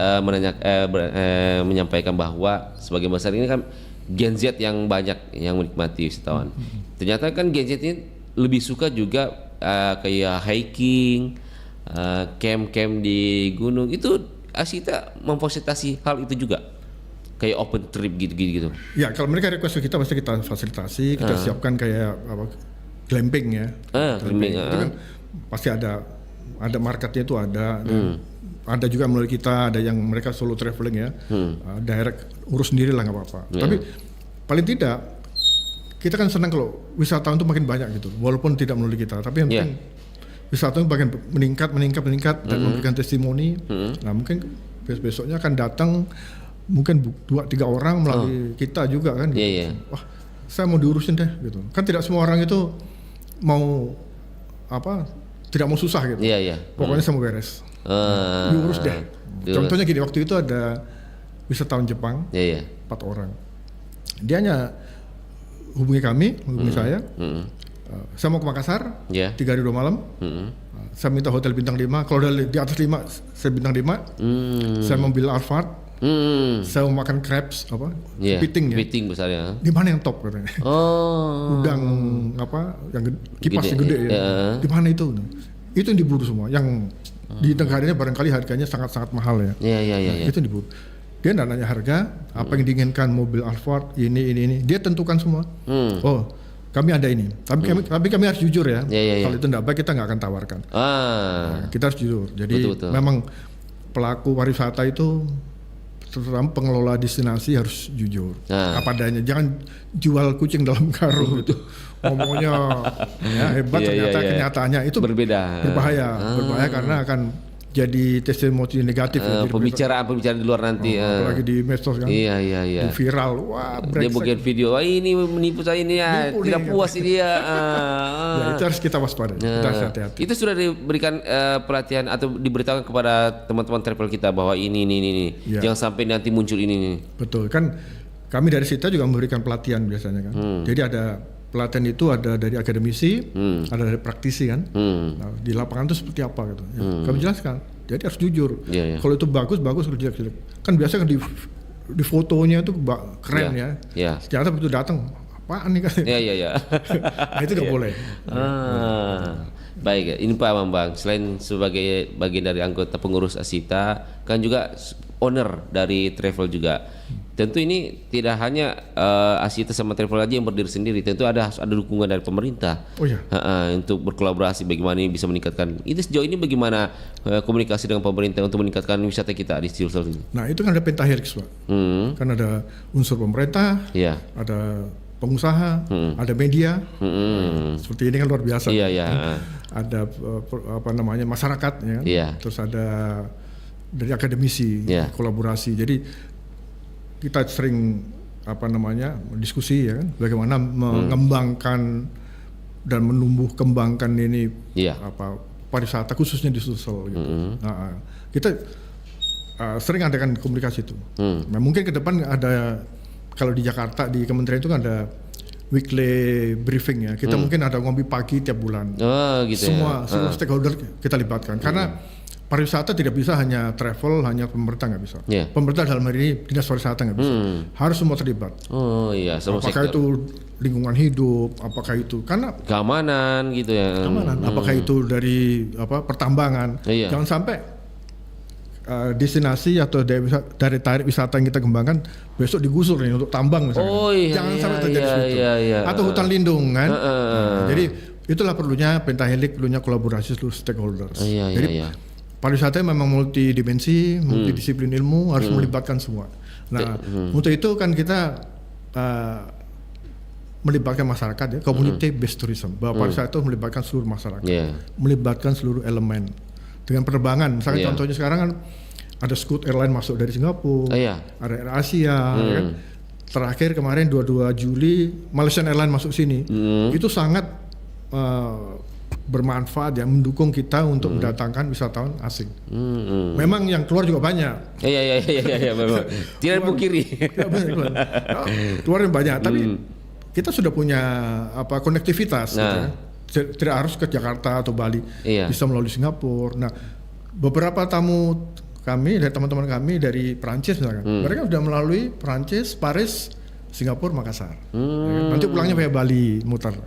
menyampaikan bahwa sebagian besar ini kan Gen Z yang banyak yang menikmati wisatawan. Ternyata kan Gen Z ini lebih suka juga kayak hiking, camp di gunung. Itu Asita memfasilitasi hal itu juga, kayak open trip gitu. Ya kalau mereka request ke kita pasti kita fasilitasi, kita siapkan kayak glamping ya. Glamping itu kan pasti ada marketnya itu ada. Ada juga melalui kita, ada yang mereka solo traveling ya, direct urus sendiri lah nggak apa-apa. Tapi paling tidak kita kan senang kalau wisatawan itu makin banyak gitu, walaupun tidak melalui kita. Tapi yang penting wisatawan makin meningkat dan memberikan testimoni. Nah mungkin besoknya akan datang mungkin 2-3 orang melalui kita juga kan. Gitu. Wah saya mau diurusin deh gitu. Kan tidak semua orang itu mau tidak mau susah gitu. Pokoknya saya mau beres. Diurus deh. Contohnya gini, waktu itu ada wisatawan Jepang 4 orang. Dia hanya hubungi saya. Saya mau ke Makassar 3 hari 2 malam. Saya minta hotel bintang 5. Kalau di atas 5 saya bintang 5. Saya mobil Alphard. Saya mau makan crepes kepiting ya. Kepiting besarnya. Di mana yang top katanya? Udang yang kipasnya gede ya. Di mana itu? Itu yang diburu semua. Yang di Tenggaranya barangkali harganya sangat-sangat mahal ya. Iya. Itu diburu. Dia nggak nanya harga, apa yang diinginkan mobil Alphard ini. Dia tentukan semua. Oh, kami ada ini. Tapi kami harus jujur ya. Kalau itu nggak baik kita nggak akan tawarkan. Nah, kita harus jujur. Jadi betul. Memang pelaku pariwisata itu terutama pengelola destinasi harus jujur apa adanya, jangan jual kucing dalam karung gitu. Ngomongnya hebat ternyata kenyataannya itu berbahaya karena akan jadi testimoni negatif pembicaraan di luar nanti apalagi di medsos kan di viral dia bikin video ini menipu saya ini tidak puas ini ya itu harus kita waspada kita hati-hati. Itu sudah diberikan pelatihan atau diberitakan kepada teman-teman travel kita bahwa ini jangan sampai nanti muncul ini. Betul kan, kami dari Sita juga memberikan pelatihan biasanya kan. Jadi ada pelatihan itu ada dari akademisi, ada dari praktisi kan. Nah, di lapangan itu seperti apa gitu. Kami jelaskan. Jadi harus jujur. Kalau itu bagus, kalau jelek. Kan biasanya di fotonya itu keren ya. Ternyata begitu datang, apaan nih kan? Nah, itu nggak boleh. Baik, ini Pak Bambang. Selain sebagai bagian dari anggota pengurus Asita, kan juga owner dari travel juga. Tentu ini tidak hanya Asita sama travel aja yang berdiri sendiri. Tentu ada dukungan dari pemerintah. Untuk berkolaborasi bagaimana ini bisa meningkatkan. Itu sejauh ini bagaimana komunikasi dengan pemerintah untuk meningkatkan wisata kita di Sulsel ini? Nah itu kan ada pentahelix Pak. Kan ada unsur pemerintah, ada pengusaha, ada media, seperti ini kan luar biasa. Iya, iya. Ada masyarakat, ya kan? Iya. Terus ada dari akademisi, kolaborasi. Jadi kita sering diskusi, ya kan, bagaimana mengembangkan dan menumbuh kembangkan ini pariwisata khususnya di Sulsel gitu. Nah, kita sering adakan komunikasi itu. Nah, mungkin ke depan ada, kalau di Jakarta di kementerian itu kan ada weekly briefing, ya. Kita mungkin ada ngopi pagi tiap bulan. Gitu semua stakeholder kita libatkan karena pariwisata tidak bisa hanya travel, hanya pemerintah nggak bisa. Pemerintah dalam hal ini dinas pariwisata nggak bisa. Harus semua terlibat. Semua apakah sektor. itu lingkungan hidup, apakah itu karena keamanan gitu ya. apakah itu dari pertambangan. Jangan sampai destinasi atau dari tarik wisata yang kita kembangkan besok digusur nih untuk tambang misalnya. Jangan sampai terjadi seperti itu. Atau hutan lindung kan. Jadi itulah perlunya pentahelik, perlunya kolaborasi seluruh stakeholders. Jadi pariwisata memang multidimensi, multidisiplin ilmu, harus melibatkan semua. Nah, untuk itu kan kita melibatkan masyarakat, ya, community based tourism. Bahwa pariwisata itu melibatkan seluruh masyarakat, melibatkan seluruh elemen. Dengan penerbangan, misalnya contohnya sekarang kan ada Scoot Airline masuk dari Singapura, ada Air Asia, ya kan? Terakhir kemarin 22 Juli Malaysian Airlines masuk sini, itu sangat bermanfaat, ya, mendukung kita untuk mendatangkan wisatawan asing. Memang yang keluar juga banyak. Iya, memang. Tidak dipungkiri. Keluar banyak, tapi kita sudah punya konektivitas. Gitu, ya. Tidak harus ke Jakarta atau Bali, bisa melalui Singapura. Nah, beberapa tamu kami, dari teman-teman kami dari Perancis misalkan, mereka sudah melalui Perancis, Paris, Singapura, Makassar. Nanti pulangnya via Bali, muter.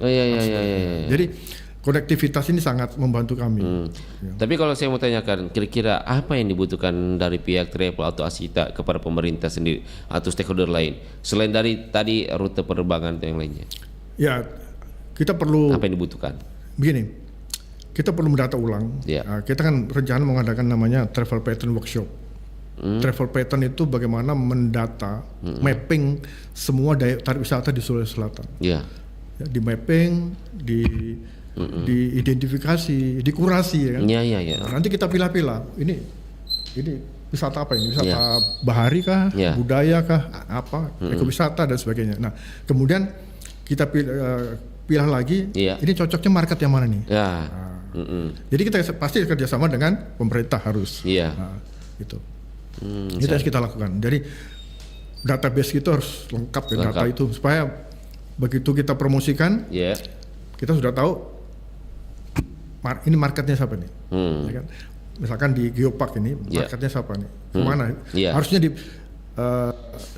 Jadi konektivitas ini sangat membantu kami. Tapi kalau saya mau tanyakan, kira-kira apa yang dibutuhkan dari pihak travel atau Asita kepada pemerintah sendiri atau stakeholder lain, selain dari tadi rute penerbangan atau yang lainnya? Ya, kita perlu, apa yang dibutuhkan? Begini, kita perlu mendata ulang. Kita kan rencana mengadakan namanya travel pattern workshop. Travel pattern itu bagaimana mendata, mapping semua daya tarik wisata di Sulawesi Selatan. Ya, di mapping, diidentifikasi, dikurasi, ya kan. Nah, nanti kita pilah-pilah. Ini wisata apa ini? Wisata bahari kah, budaya kah, ekowisata dan sebagainya. Nah, kemudian kita pilih lagi, ini cocoknya market yang mana nih? Jadi kita pasti kerjasama dengan pemerintah harus. Nah, itu harus kita lakukan. Jadi database kita harus lengkap, data itu supaya begitu kita promosikan, kita sudah tahu ini marketnya siapa nih. Ya kan? Misalkan di Geopark ini marketnya siapa nih? Kemana? Harusnya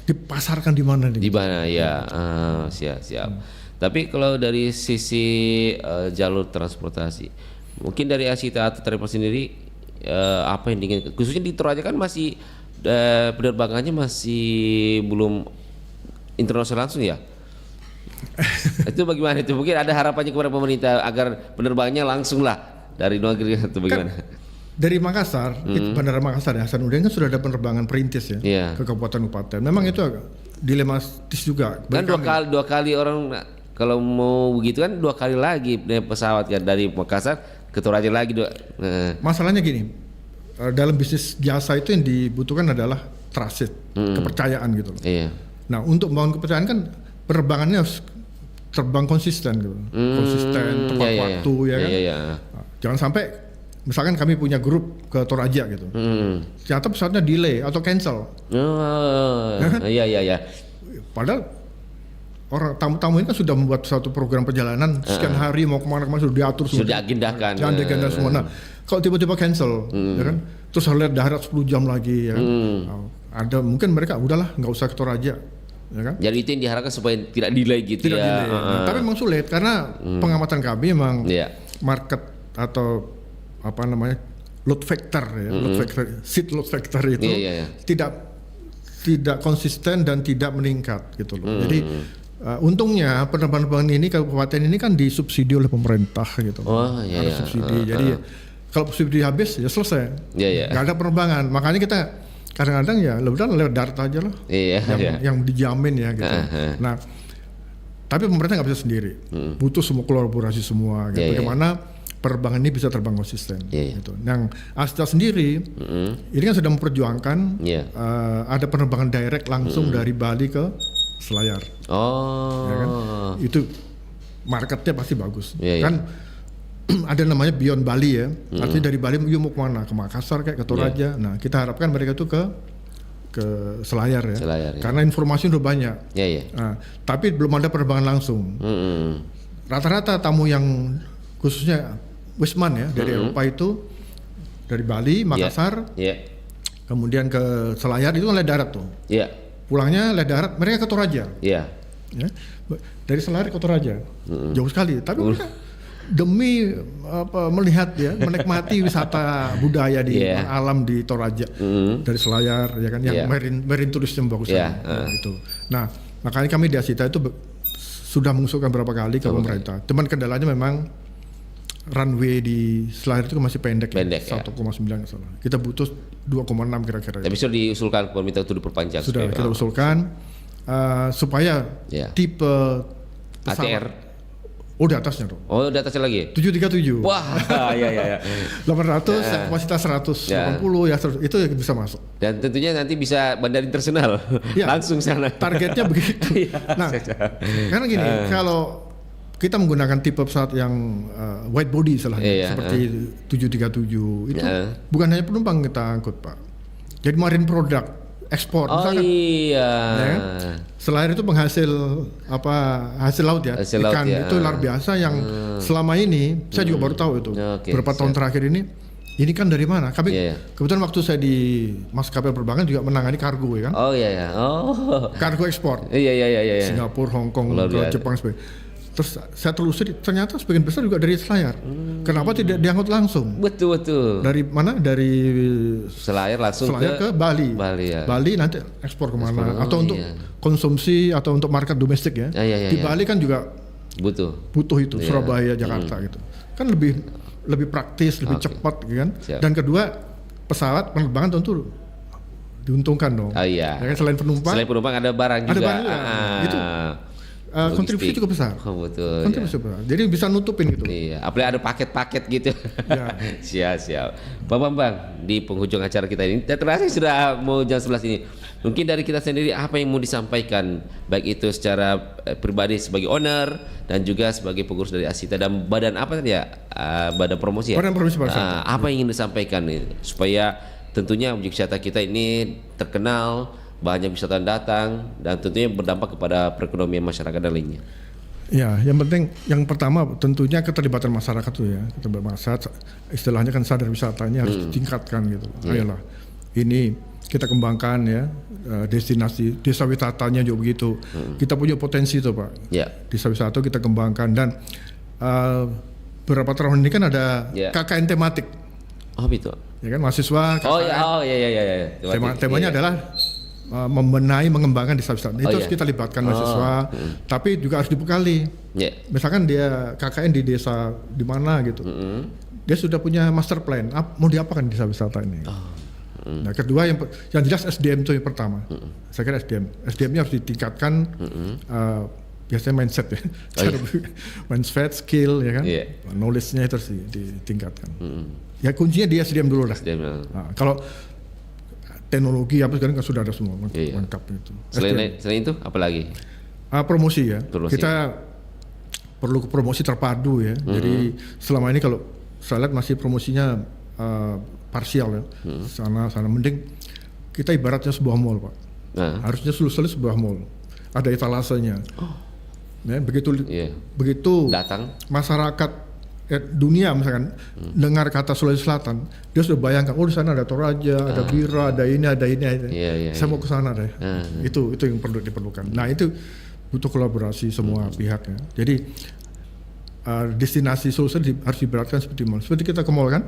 dipasarkan di mana nih? Di mana ya? Siap. Tapi kalau dari sisi jalur transportasi, mungkin dari Asita atau travel sendiri apa yang diinginkan? Khususnya di Toraja kan masih penerbangannya masih belum internasional langsung ya. Itu bagaimana itu? Mungkin ada harapannya kepada pemerintah agar penerbangannya langsung lah dari luar negeri atau bagaimana? Kan dari Makassar, Bandara Makassar ya, Hasanuddin kan sudah ada penerbangan perintis ya ke kabupaten-kabupaten. Memang itu agak dilematis juga. Kan dua kali orang kalau mau begitu kan 2 kali lagi pesawat kan dari Makassar ke Toraja lagi. Masalahnya gini, dalam bisnis jasa itu yang dibutuhkan adalah trust, kepercayaan gitu loh. Nah, untuk membangun kepercayaan kan penerbangannya harus terbang konsisten gitu. Konsisten, tepat waktu ya kan. Jangan sampai misalkan kami punya grup ke Toraja gitu. Ternyata pesawatnya delay atau cancel. Iya. Padahal orang tamu-tamu ini kan sudah membuat satu program perjalanan sekian hari mau kemana sudah diatur, sudah diagendakan. Jangan diagendakan semua. Nah, kalau tiba-tiba cancel, ya kan, terus harus lihat darat 10 jam lagi, ya kan. Ada mungkin mereka udahlah nggak usah ke Toraja, ya kan. Jadi itu yang diharapkan supaya tidak delay gitu. Delay. Nah, tapi memang sulit karena pengamatan kami memang market atau load factor ya, seat load factor itu tidak konsisten dan tidak meningkat gitu loh. Jadi untungnya penerbangan ini kabupaten ini kan disubsidi oleh pemerintah gitu. Ada subsidi. Jadi kalau subsidi habis ya selesai. Nggak ada penerbangan. Makanya kita kadang-kadang ya lewat darat aja loh. Yang dijamin ya gitu. Nah, Tapi pemerintah nggak bisa sendiri, butuh semua kolaborasi semua. Gitu. Bagaimana penerbangan ini bisa terbang konsisten. Gitu. Yang Astra sendiri, ini kan sedang memperjuangkan ada penerbangan direct langsung dari Bali ke Selayar. Ya kan? Itu marketnya pasti bagus. Kan ada namanya Beyond Bali ya, artinya dari Bali mau kemana? Ke Makassar kayak ke Toraja. Nah kita harapkan mereka tuh ke Selayar ya, karena informasi udah banyak. Nah, tapi belum ada penerbangan langsung. Rata-rata tamu yang khususnya Wisman ya dari Eropa itu dari Bali, Makassar, kemudian ke Selayar itu kan lewat darat tuh. Pulangnya lewat darat, mereka ke Toraja. Ya. Dari Selayar ke Toraja, jauh sekali. Tapi mereka demi melihat ya, menikmati wisata budaya di alam di Toraja dari Selayar ya kan, yang marine tourism bagus gitu. Nah makanya kami di Asita itu sudah mengusulkan berapa kali ke pemerintah. Cuman kendalanya memang runway di Selayar itu masih pendek ya, 1,9 salah. Kita butuh 2,6 kira-kira. Tapi sudah diusulkan pemerintah untuk diperpanjang. Sudah kita usulkan supaya tipe ATR. Oh di atasnya dong. Oh di atasnya lagi? 737. Wah iya. 800, kapasitas 180 ya itu bisa masuk. Dan tentunya nanti bisa bandara internasional langsung sana. Targetnya begitu. Nah karena gini, kalau kita menggunakan tipe pesawat yang wide body seperti 737 itu bukan hanya penumpang kita angkut Pak. Jadi marine product. Ekspor, misalkan, Selayar itu penghasil hasil laut ya, hasil ikan laut, itu luar biasa yang selama ini saya juga baru tahu itu beberapa tahun terakhir ini kan dari mana? Kami kebetulan waktu saya di maskapai penerbangan juga menangani kargo ya kan? Kargo ekspor, Singapura, Hong Kong, ke Jepang sebagainya. Terus saya telusuri ternyata sebagian besar juga dari Selayar. Kenapa tidak diangkut langsung? Betul. Dari mana? Dari Selayar langsung ke Bali. Bali nanti ekspor kemana? Atau untuk konsumsi atau untuk market domestik ya. Di Bali kan juga butuh itu Surabaya, Jakarta gitu. Kan lebih praktis, lebih cepat kan. Dan kedua pesawat penerbangan tentu diuntungkan dong. Ya kan, selain penumpang ada barang juga. Ada barang juga. Itu kontribusi cukup besar. Betul. Kontribusi besar. Jadi bisa nutupin gitu. Apalagi ada paket-paket gitu. Siap. Pak Bambang, di penghujung acara kita ini, terasa sudah mau jam 11 ini. Mungkin dari kita sendiri apa yang mau disampaikan, baik itu secara pribadi sebagai owner dan juga sebagai pengurus dari Asita dan badan apa tadi ya? Badan promosi ya. Badan promosi pariwisata. Apa yang ingin disampaikan nih supaya tentunya objek wisata kita ini terkenal, banyak wisatawan datang dan tentunya berdampak kepada perekonomian masyarakat dan lainnya. Ya, yang penting, yang pertama tentunya keterlibatan masyarakat tuh ya, masyarakat istilahnya kan sadar wisatanya harus ditingkatkan gitu. Ayolah, ini kita kembangkan ya, destinasi desa wisatanya juga begitu. Kita punya potensi tuh Pak. Desa wisata kita kembangkan dan beberapa tahun ini kan ada KKN tematik. Betul. Ya kan mahasiswa. Temanya adalah membenahi, mengembangkan desa wisata. Itu harus kita libatkan mahasiswa, tapi juga harus dibekali. Misalkan dia KKN di desa di mana gitu, dia sudah punya master plan, mau diapakan desa wisata ini. Nah kedua yang jelas SDM itu yang pertama. Saya kira SDM-nya harus ditingkatkan. Biasanya mindset ya, mindset, skill ya kan, knowledge-nya itu harus ditingkatkan. Ya kuncinya dia SDM dulu lah. Nah, kalau teknologi apa sekarang kan sudah ada semua lengkap itu. Selain itu apa lagi? Promosi ya. Kita perlu promosi terpadu ya. Jadi selama ini kalau saya lihat masih promosinya parsial ya. Sana mending kita ibaratnya sebuah mall Pak. Harusnya seluruh sebuah mall. Ada etalasenya. Begitu datang masyarakat dunia misalkan dengar kata Sulawesi Selatan, dia sudah bayangkan di sana ada Toraja, ada Bira, ada ini. Saya mau ke sana deh. Itu yang perlu diperlukan. Nah itu butuh kolaborasi semua pihak ya. Jadi destinasi Sulawesi harus diberatkan seperti mall. Seperti kita ke mall kan,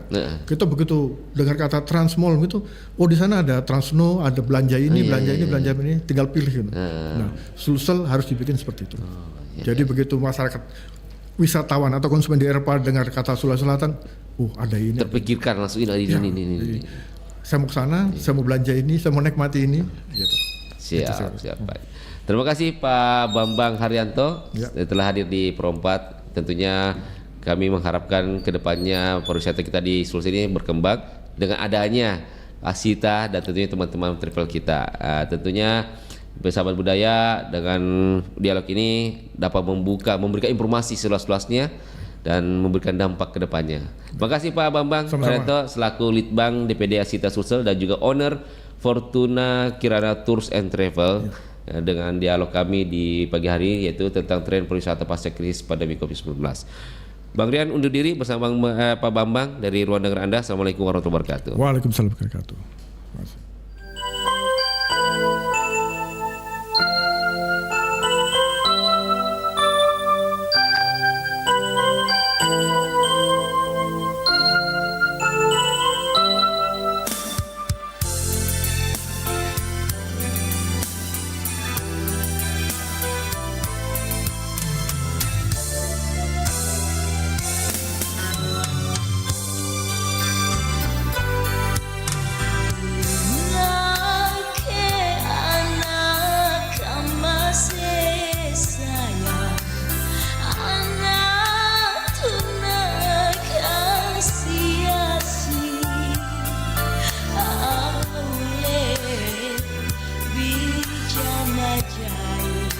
kita begitu dengar kata Trans Mall gitu, di sana ada Transno, ada belanja ini, belanja ini, tinggal pilih gitu. Nah Sulsel harus dibikin seperti itu. Jadi begitu masyarakat wisatawan atau konsumen di Eropa dengar kata Sulawesi Selatan, ada ini. Terpikirkan langsung ini. Saya mau ke sana, saya mau belanja ini, saya mau nikmati ini. Gitu. Siap. Baik. Terima kasih Pak Bambang Haryanto telah hadir di Pro4. Tentunya kami mengharapkan kedepannya pariwisata kita di Sulsel ini berkembang dengan adanya Asita dan tentunya teman-teman travel kita. Tentunya Bersahabat Budaya dengan dialog ini dapat memberikan informasi seluas-luasnya dan memberikan dampak ke depannya. Terima kasih Pak Bambang Haryanto selaku Litbang DPD Asita Sulsel dan juga owner Fortuna Kirana Tours and Travel dengan dialog kami di pagi hari yaitu tentang tren pariwisata pasca krisis pandemi Covid-19. Bang Rian undur diri bersama Pak Bambang dari ruang dengar Anda. Assalamualaikum warahmatullahi wabarakatuh. Waalaikumsalam warahmatullahi wabarakatuh. Jaya